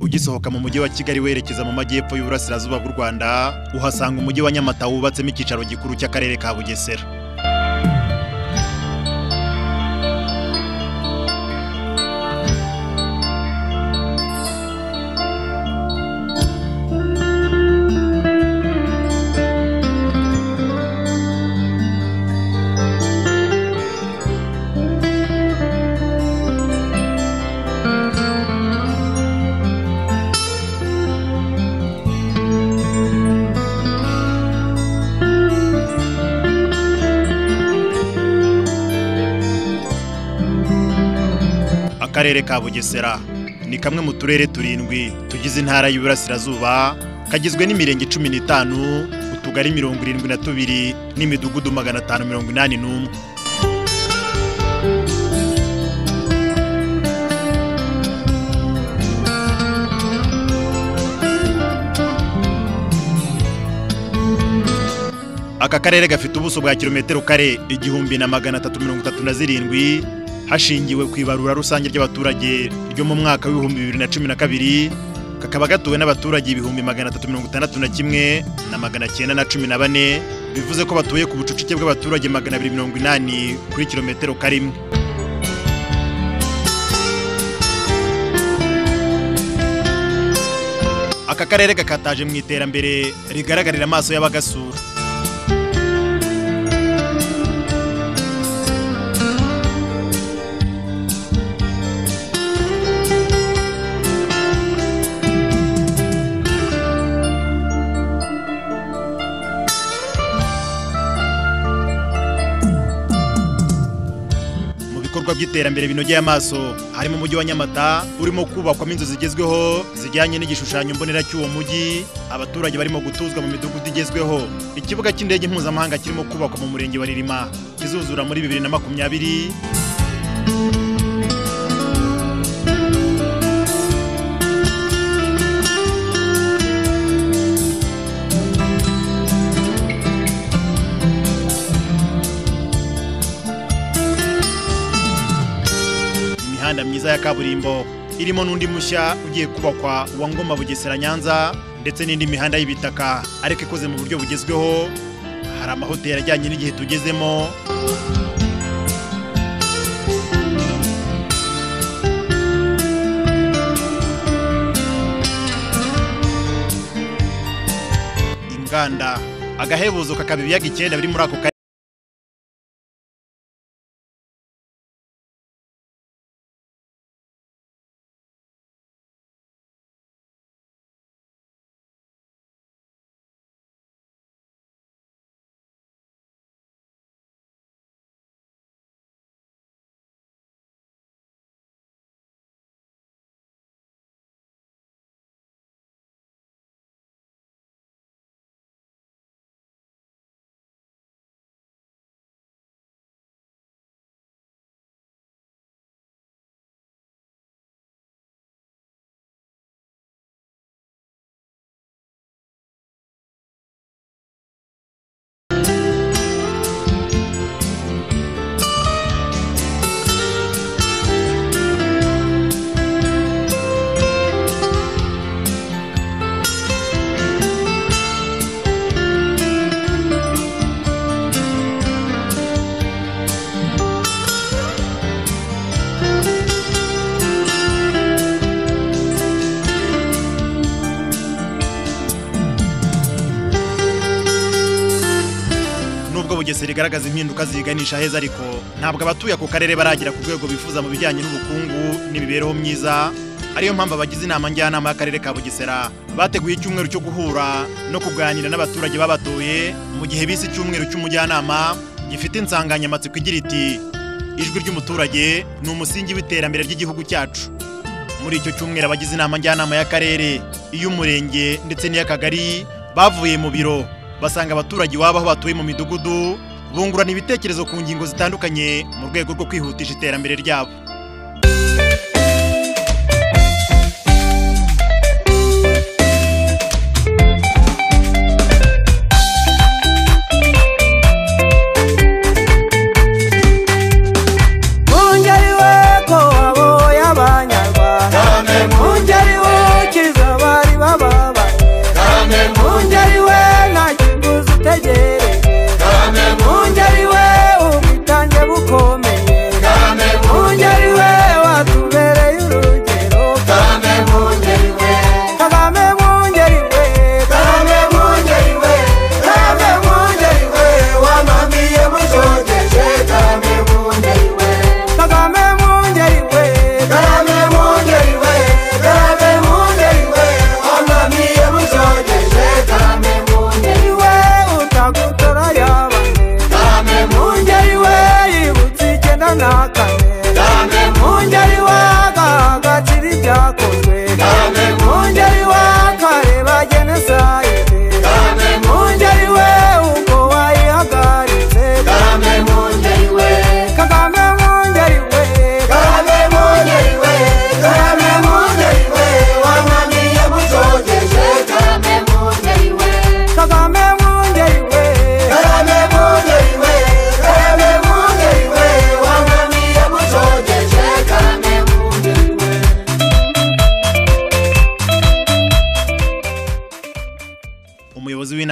ugisohoka mu mujyi wa Kigali werekeza mu majyepfo y'uburasirazuba bw'u Rwanda uhasanga umujyi wa Nyamata wubatsemo icyicaro gikuru cy'akarere ka Bugesera. Akarere ka Bugesera ni kamwe mu turere turindwi tugize intara y'Iburasirazuba, kagizwe n'imirenge 15, utugari 72 n'imidugudu 581. Aka karere gafite ubuso bwa kilometero kare 1337 hashingiwe ku ibarura rusange ry'abaturage ryo mu mwaka w'ibihumbi 2012, kakaba gatuwe n'abaturage 361,914, bivuze ko batuye ku bucucike bw'abaturage 280 kuri kilometero kare. Aka karere gakataje mu iterambere rigaragarira amaso y'abagasura. Ibikorwa by'iterambere binogeye amaso harimo umujyi wa Nyamata urimo kubakwamo inzu zigezweho zijyanye n'igishushanyo mbonera cy'uwo mujyi, abaturage barimo gutuzwa mu midugudu igezweho, ikibuga cy'indege mpuzamahanga kirimo kubakwa mu murenge wa Ririma kizuzura muri 2020. Imihanda myiza ya kaburimbo irimo n'undi mushya ugiye kubakwa wa Ngoma Bugesera Nyanza, ndetse n'indi mihanda y'ibitaka ariko ikoze mu buryo bugezweho. Hari amahoteli ajyanye n'igihe tugezemo. Inganda, agahebuzo kakaba ibiyaga 9 biri muri ako karere. Bugesera igaragaza impinduka ziganisha heza, ariko ntabwo abatuye ako karere baragira ku rwego bifuza mu bijyanye n'ubukungu n'imibereho myiza. Ariyo mpamvu abagize inama njyanama y'akarere ka Bugesera bateguye icyumweru cyo guhura no kuganira n'abaturage babatoye, mu gihe bise icyumweru cy'umujyanama gifite insanganyamatsiko igira iti ijwi ry'umuturage ni umusingi w'iterambere ry'igihugu cyacu. Muri icyo cyumweru abagize inama njyanama y'akarere, iy'umurenge ndetse n'iy'akagari bavuye mu biro basanga abaturage wabo aho batuye mu midugudu, bungurana ibitekerezo ku ngingo zitandukanye mu rwego rwo kwihutisha iterambere ryabo. Mungeri we ko abo y'abanyarwanda, mungeri we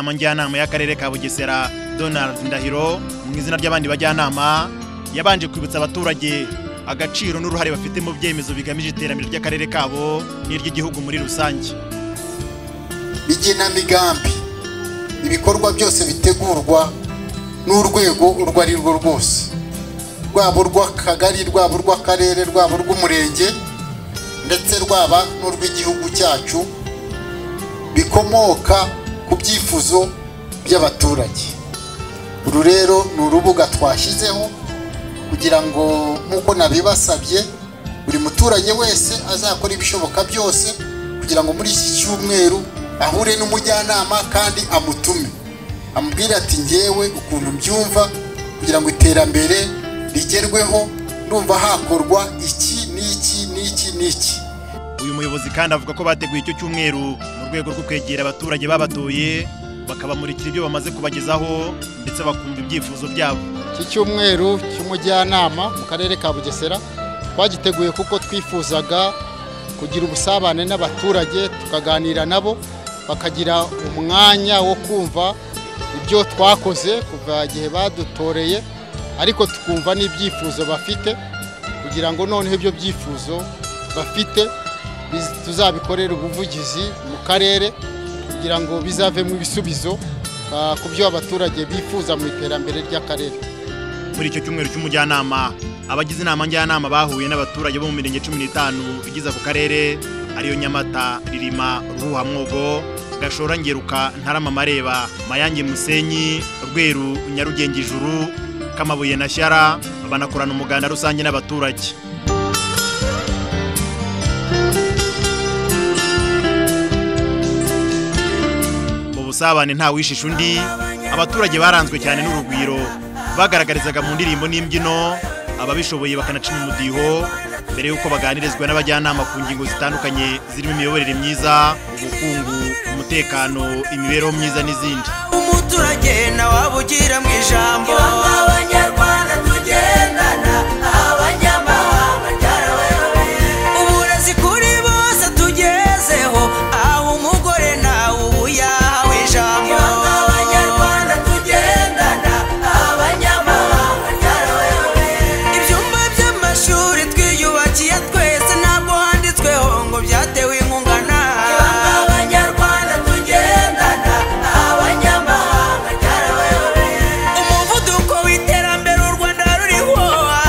w'inama njyanama y'akarere ka Bugesera Donald Ndahiro mu izina ry'abandi bajyanama yabanje kwibutsa abaturage agaciro n'uruhare bafite mu byemezo bigamije iterambere ry'akarere kabo n'iry'igihugu muri rusange. Igenamigambi ibikorwa byose bitegurwa n'urwego urwo ari rwo rwose, rwaba urw'akagari, rwaba urw'akarere, rwaba urw'umurenge ndetse rwaba n'urw'igihugu cyacu, bikomoka ku byifuzo by'abaturage. Uru rero ni urubuga twashyizeho kugira ngo nk'uko nabibasabye buri muturage wese azakora ibishoboka byose kugira ngo muri iki cyumweru ahure n'umujyanama kandi amutume, amubwira ati ngewe ukuntu mbyumva kugira ngo iterambere rigerweho ndumva hakorwa iki n'iki n'iki n'iki. Uyu muyobozi kandi avuga ko bateguye icyo cyumweru mu rwego rwo kwegera abaturage babatoye bakabamurikira ibyo bamaze kubagezaho ndetse bakumva ibyifuzo byabo. Iki cyumweru cy'umujyanama mu karere ka Bugesera twagiteguye kuko twifuzaga kugira ubusabane n'abaturage, tukaganira nabo bakagira umwanya wo kumva ibyo twakoze kuva igihe badutoreye, ariko tukumva n'ibyifuzo bafite kugira ngo noneho ibyo byifuzo bafite tuzabikorera ubuvugizi mu karere kugira ngo bizavemo ibisubizo ku byo abaturage bifuza mu iterambere ry'akarere. Muri icyo cyumweru cy'umujyanama abagize inama njyanama bahuye n'abaturage bo mu mirenge 15 igize ako karere ariyo Nyamata, Ririma, Ruhamwogo, Gashora, Ngeruka, Ntarama, Mareba, Mayange, Musenyi, Rweru, Nyarugenge, Ijuru, Kamabuye na Shyara banakorana umuganda rusange n'abaturage. Mu busabane nta wishisha undi, abaturage baranzwe cyane n'urugwiro bagaragarizaga mu ndirimbo n'imbyino, ababishoboye bakanaca umudiho mbere yuko baganirizwa n'abajyanama ku ngingo zitandukanye zirimo imiyoborere myiza, ubukungu, umutekano, imibereho myiza n'izindi. Umuturage nawe abugira mu ijambo, abanyarwanda tugendana abanyamahanga cyarabayoboye, uburezi kuri bose tugezeho, aho umugore nawe ubu yahawe ijambo. Abanyarwanda tugendana abanyamahanga cyarabayoboye, ibyumba by'amashuri twiyubakiye twese ntabwo handitsweho ngo byatewe inkunga na abanyarwanda tugendana abanyamahanga cyarabayoboye, umuvuduko w'iterambere u Rwanda ruriho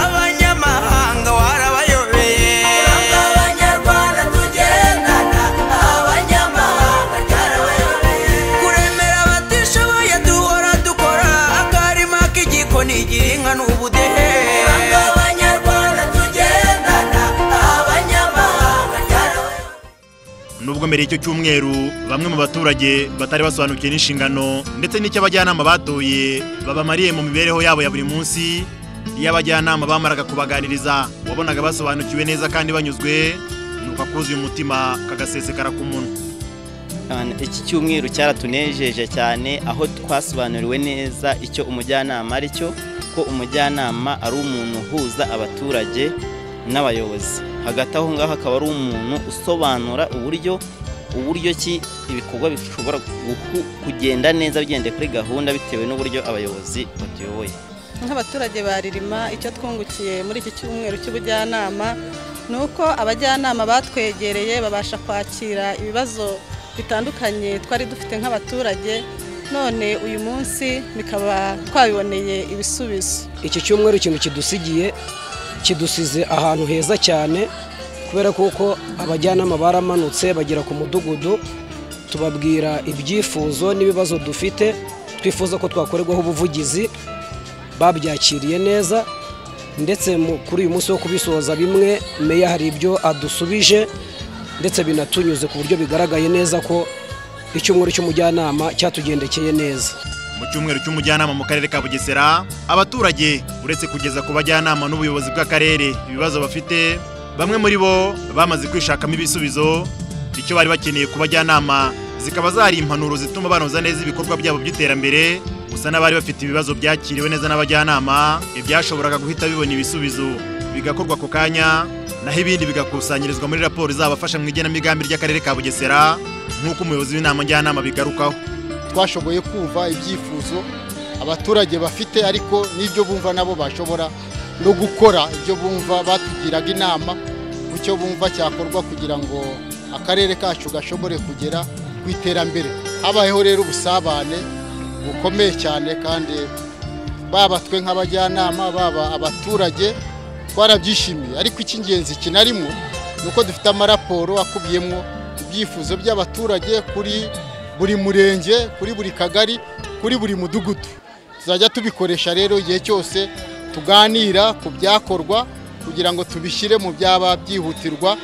abanyamahanga warabayobeye, abanyarwanda tugendana abanyamahanga cyarabayoboye, kuremera abatishoboye duhora dukora akarima k'igikoni gira inka n'ubudehe, abanyarwanda tugendana abanyamahanga cyarabayoboye. Nubwo mbere y'icyo cyumweru bamwe mu baturage batari basobanukiwe n'inshingano ndetse n'icyo abajyanama batoye babamariye mu mibereho yabo ya buri munsi, iyo abajyanama bamaraga kubaganiriza wabonaga basobanukiwe neza kandi banyuzwe, nuko akuzuye umutima kagasesekara ku munwa. Iki cyumweru cyaratunejeje cyane aho twasobanuriwe neza icyo umujyanama ari cyo, ko umujyanama ari umuntu uhuza abaturage n'abayobozi, hagati aho ngaho akaba ari umuntu usobanura uburyo ki ibikorwa bishobora kugenda neza bigendeye kuri gahunda bitewe n'uburyo abayobozi batuyoboye. Nk'abaturage baririma icyo twungukiye muri iki cyumweru cy'ubujyanama nuko abajyanama batwegereye babasha kwakira ibibazo bitandukanye twari dufite nk'abaturage, none uyu munsi bikaba twabiboneye ibisubizo. Iki cyumweru ikintu kidusize ahantu heza cyane kubera kuko abajyanama baramanutse bagera ku mudugudu, tubabwira ibyifuzo n'ibibazo dufite twifuza ko twakorerwaho ubuvugizi, babyakiriye neza ndetse kuri uyu munsi wo kubisoza bimwe meya hari ibyo adusubije ndetse binatunyuze ku buryo bigaragaye neza ko icyumweru cy'umujyanama cyatugendekeye neza. Mu cyumweru cy'umujyanama mu karere ka Bugesera abaturage uretse kugeza ku bajyanama n'ubuyobozi bw'akarere ibibazo bafite, bamwe muri bo bamaze kwishakamo ibisubizo, icyo bari bakeneye ku bajyanama zikaba zari impanuro zituma banoza neza ibikorwa byabo by'iterambere. Gusa n'abari bafite ibibazo byakiriwe neza n'abajyanama, ibyashoboraga guhita bibona ibisubizo bigakorwa ku kanya, naho ibindi bigakusanyirizwa muri raporo izabafasha mu igenamigambi ry'akarere ka Bugesera nk'uko umuyobozi w'inama njyanama bigarukaho. twashoboye kumva ibyifuzo abaturage bafite ariko n'ibyo bumva nabo bashobora no gukora ibyo bumva batugiraga inama ku cyo bumva cyakorwa kugira ngo akarere kacu gashobore kugera ku iterambere. Habayeho rero ubusabane bukomeye cyane kandi baba twe nk'abajyanama baba abaturage twarabyishimiye, ariko icy'ingenzi kinarimo nuko dufite amaraporo akubiyemo ibyifuzo by'abaturage kuri buri murenge, kuri buri kagari, kuri buri mudugudu. Tuzajya tubikoresha rero igihe cyose tuganira ku byakorwa kugira ngo tubishyire mu byaba byihutirwa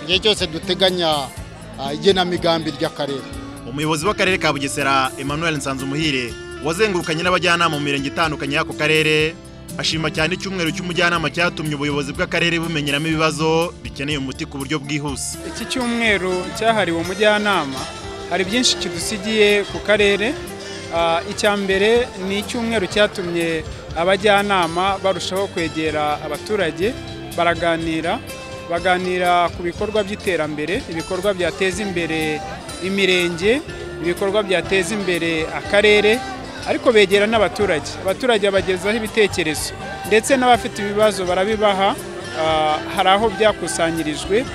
igihe cyose duteganya igenamigambi ry'akarere. Umuyobozi w'akarere ka Bugesera Emmanuel Nsanzumuhire wazengurukanye n'abajyanama mu mirenge itandukanye y'ako karere ashima cyane icyumweru cy'umujyanama cyatumye ubuyobozi bw'akarere bumenyeramo ibibazo bikeneye umuti ku buryo bwihuse. Iki cyumweru cyahariwe umujyanama hari byinshi kidusigiye ku karere. Icya mbere ni icyumweru cyatumye abajyanama barushaho kwegera abaturage, baganira ku bikorwa by'iterambere, ibikorwa byateza imbere imirenge, ibikorwa byateza imbere akarere, ariko begera n'abaturage. Abaturage bagezaho ibitekerezo ndetse n'abafite ibibazo barabibaha. Hari aho byakusanyirijwe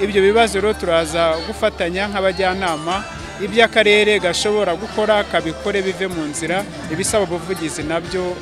ibyo bibazo rero turaza gufatanya nk'abajyanama iby'akarere gashobora gukora kabikore bive mu nzira, ibisaba ubuvugizi nabyo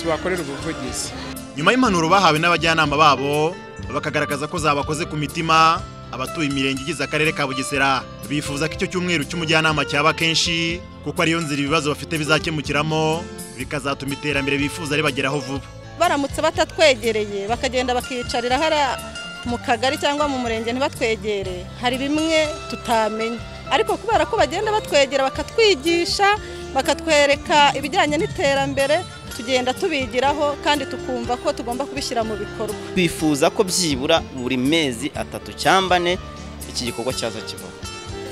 tubakorera ubuvugizi. Nyuma y'impanuro bahawe n'abajyanama babo bakagaragaza ko zabakoze ku mitima, abatuye imirenge igize akarere ka Bugesera bifuza ko icyo cyumweru cy'umujyanama cyaba kenshi kuko ariyo nzira ibibazo bafite bizakemukiramo, bikazatuma iterambere bifuza ribageraho vuba. Baramutse batatwegereye bakagenda bakicarira hara mu kagari cyangwa mu murenge ntibatwegere, hari bimwe tutamenya, ariko kubera ko bagenda batwegera bakatwigisha, bakatwereka ibijyanye n'iterambere, tugenda tubigiraho kandi tukumva ko tugomba kubishyira mu bikorwa. Bifuza ko byibura buri mezi 3 cyangwa 4 iki gikorwa cyaza kibaho.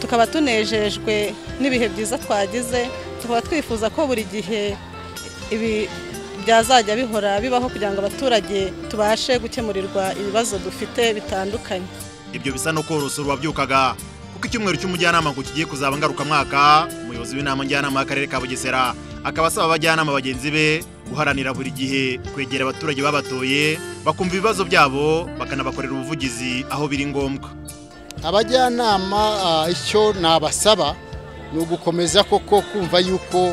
Tukaba tunejejwe n'ibihe byiza twagize, tukaba twifuza ko buri gihe ibi byazajya bihora bibaho kugira ngo abaturage tubashe gukemurirwa ibibazo dufite bitandukanye. Ibyo bisa no korosa uwabyukaga kuko icyumweru cy'umujyanama ngo kigiye kuzaba ngaruka mwaka. Umuyobozi w'inama njyanama y'akarere ka Bugesera akaba asaba abajyanama bagenzi be guharanira buri gihe kwegera abaturage babatoye, bakumva ibibazo byabo bakanabakorera ubuvugizi aho biri ngombwa. Abajyanama icyo nabasaba ni ugukomeza koko kumva yuko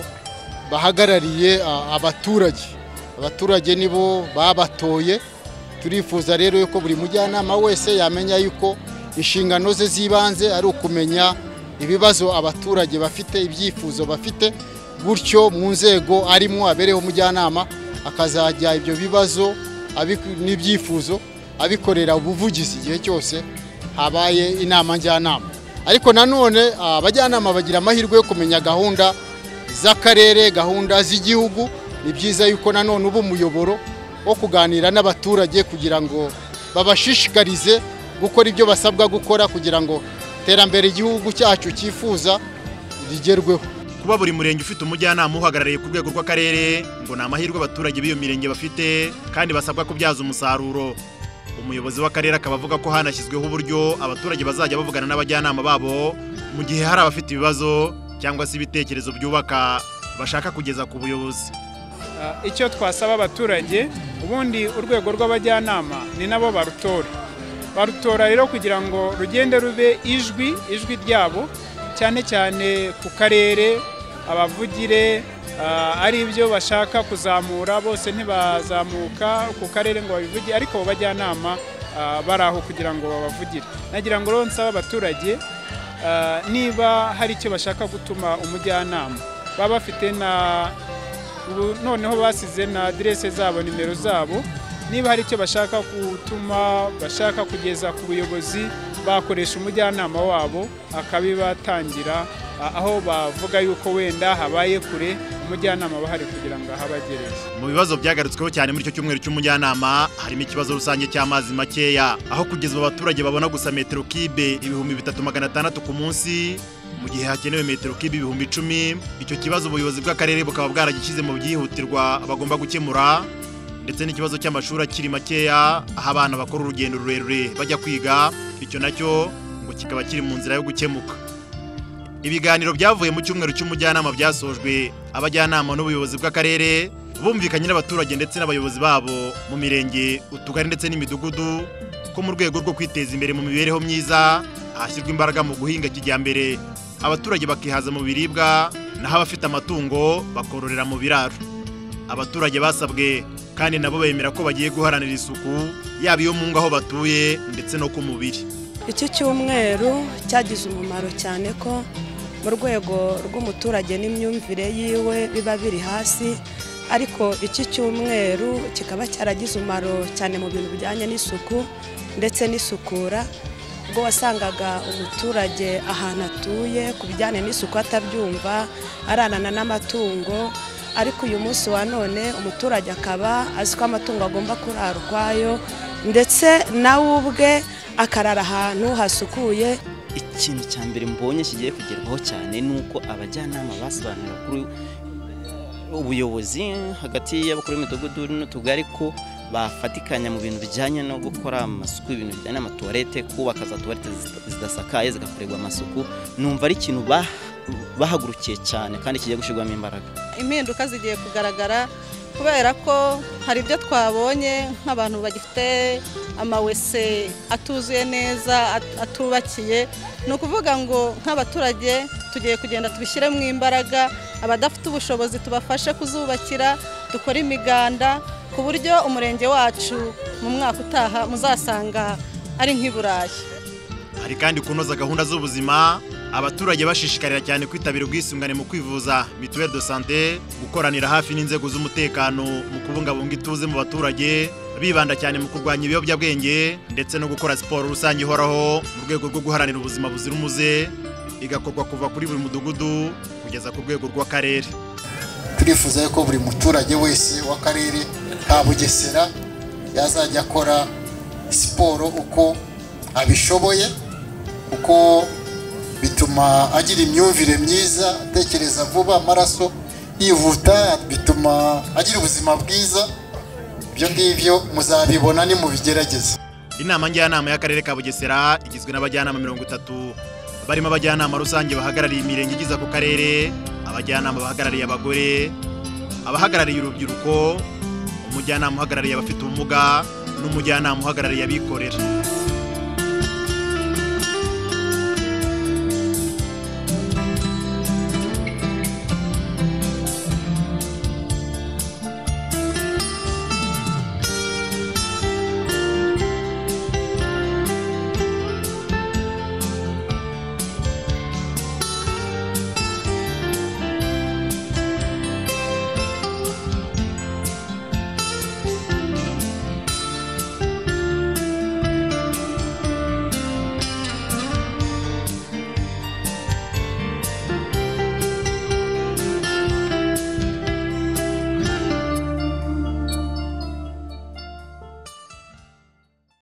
bahagarariye abaturage nibo babatoye. Turifuza rero yuko buri mujyanama wese yamenya yuko inshingano ze zibanze ari ukumenya ibibazo abaturage bafite, ibyifuzo bafite, gutyo mu nzego arimo abereho umujyanama akazajya ibyo bibazo n'ibyifuzo abikorera ubuvugizi igihe cyose habaye inama njyanama. Ariko nanone abajyanama bagira amahirwe yo kumenya gahunda z'akarere, gahunda z'igihugu. Ni byiza yuko nanone uba umuyoboro wo kuganira n'abaturage kugira ngo babashishikarize gukora ibyo basabwa gukora kugira ngo iterambere igihugu cyacu cyifuza rigerweho. Kuba buri murenge ufite umujyanama uhagarariye ku rwego rw'akarere ngo ni amahirwe abaturage b'iyo mirenge bafite kandi basabwa kubyaza umusaruro. Umuyobozi w'akarere akaba avuga ko hanashyizweho uburyo abaturage bazajya bavugana n'abajyanama babo mu gihe hari abafite ibibazo cyangwa se ibitekerezo byubaka bashaka kugeza ku buyobozi. Icyo twasaba abaturage ubundi urwego rw'abajyanama ni nabo barutora rero kugira ngo rugende rube ijwi ryabo cyane cyane ku karere, abavugire ari ibyo bashaka kuzamura. Bose ntibazamuka ku karere ngo babivuge, ariko abajyanama bari aho kugira ngo babavugire. Nagira ngo rero nsaba abaturage niba hari icyo bashaka gutuma umujyanama baba bafite noneho basize na adresse zabo, nimero zabo, niba hari icyo bashaka gutuma bashaka kugeza ku buyobozi bakoresha umujyanama wabo akabibatangira aho bavuga yuko wenda habaye kure, umujyanama bahari kugira ngo ahabagereze. Mu bibazo byagarutsweho cyane muri icyo cyumweru cy'umujyanama harimo ikibazo rusange cy'amazi makeya, aho kugeza abaturage babona gusa metero kibe 3600 ku munsi mu gihe hakenewe metero kibe 10,000. Icyo kibazo ubuyobozi bw'akarere bukaba bwaragishyize mu byihutirwa bagomba gukemura, ndetse n'ikibazo cy'amashuri akiri makeya aho abana bakora urugendo rurerure bajya kwiga, icyo nacyo ngo kikaba kiri mu nzira yo gukemuka. Ibiganiro byavuye mu cyumweru cy'umujyanama byasojwe abajyanama n'ubuyobozi bw'akarere bumvikanye n'abaturage ndetse n'abayobozi babo mu mirenge, utugari ndetse n'imidugudu ko mu rwego rwo kwiteza imbere mu mibereho myiza hashyirwa imbaraga mu guhinga kijyambere, abaturage bakihaza mu biribwa naho abafite amatungo bakororera mu biraro. Abaturage basabwe kandi nabo bemera ko bagiye guharanira isuku yaba iyo mu ngo aho batuye ndetse no ku mubiri. Iki cyumweru cyagize umumaro cyane ko mu rwego rw'umuturage n'imyumvire yiwe biba biri hasi, ariko iki cyumweru kikaba cyaragize umumaro cyane mu bintu bijyanye n'isuku ndetse n'isukura, ubwo wasangaga umuturage ahantu atuye ku bijyanye n'isuku atabyumva ararana n'amatungo, ariko uyu munsi wa none umuturage akaba azi ko amatungo agomba kurara ukwayo ndetse nawe ubwe akarara ahantu hasukuye. Ikintu cya mbere mbonye kigiye kugerwaho cyane nuko abajyanama basobanura kuri ubuyobozi hagati y'abakuru b'imidugudu n'utugari ko bafatikanya mu bintu bijyanye no gukora amasuku, ibintu bijyanye n'amatuwarete, kubaka za tuwarete zidasakaye zigakorerwa amasuku. Numva ari ikintu bahagurukiye cyane kandi kigiye gushyirwamo imbaraga. Impinduka zigiye kugaragara kubera ko hari ibyo twabonye nk'abantu bagifite amawese atuzuye neza atubakiye. Ni ukuvuga ngo nk'abaturage tugiye kugenda tubishyiremo imbaraga, abadafite ubushobozi tubafashe kuzubakira, dukora imiganda ku buryo umurenge wacu mu mwaka utaha muzasanga ari nk'i Burayi. Hari kandi kunoza gahunda z'ubuzima, abaturage bashishikarira cyane kwitabira ubwisungane mu kwivuza mituelle de santé, gukoranira hafi n'inzego z'umutekano mu kubungabunga ituze mu baturage, bibanda cyane mu kurwanya ibiyobyabwenge ndetse no gukora siporo rusange ihoraho mu rwego rwo guharanira ubuzima buzira umuze, igakorwa kuva kuri buri mudugudu kugeza ku rwego rw'akarere. Turifuza ko buri muturage wese w'akarere ka Bugesera yazajya akora siporo uko abishoboye, kuko bituma agira imyumvire myiza, atekereza vuba, amaraso yihuta, bituma agira ubuzima bwiza. Ibyo ngibyo muzabibona ni mu bigerageza. Inama njyanama y'akarere ka Bugesera igizwe n'abajyanama 30 barimo abajyanama rusange bahagarariye imirenge igize ako karere, abajyanama bahagarariye abagore, abahagarariye urubyiruko, umujyanama uhagarariye abafite ubumuga n'umujyanama uhagarariye abikorera.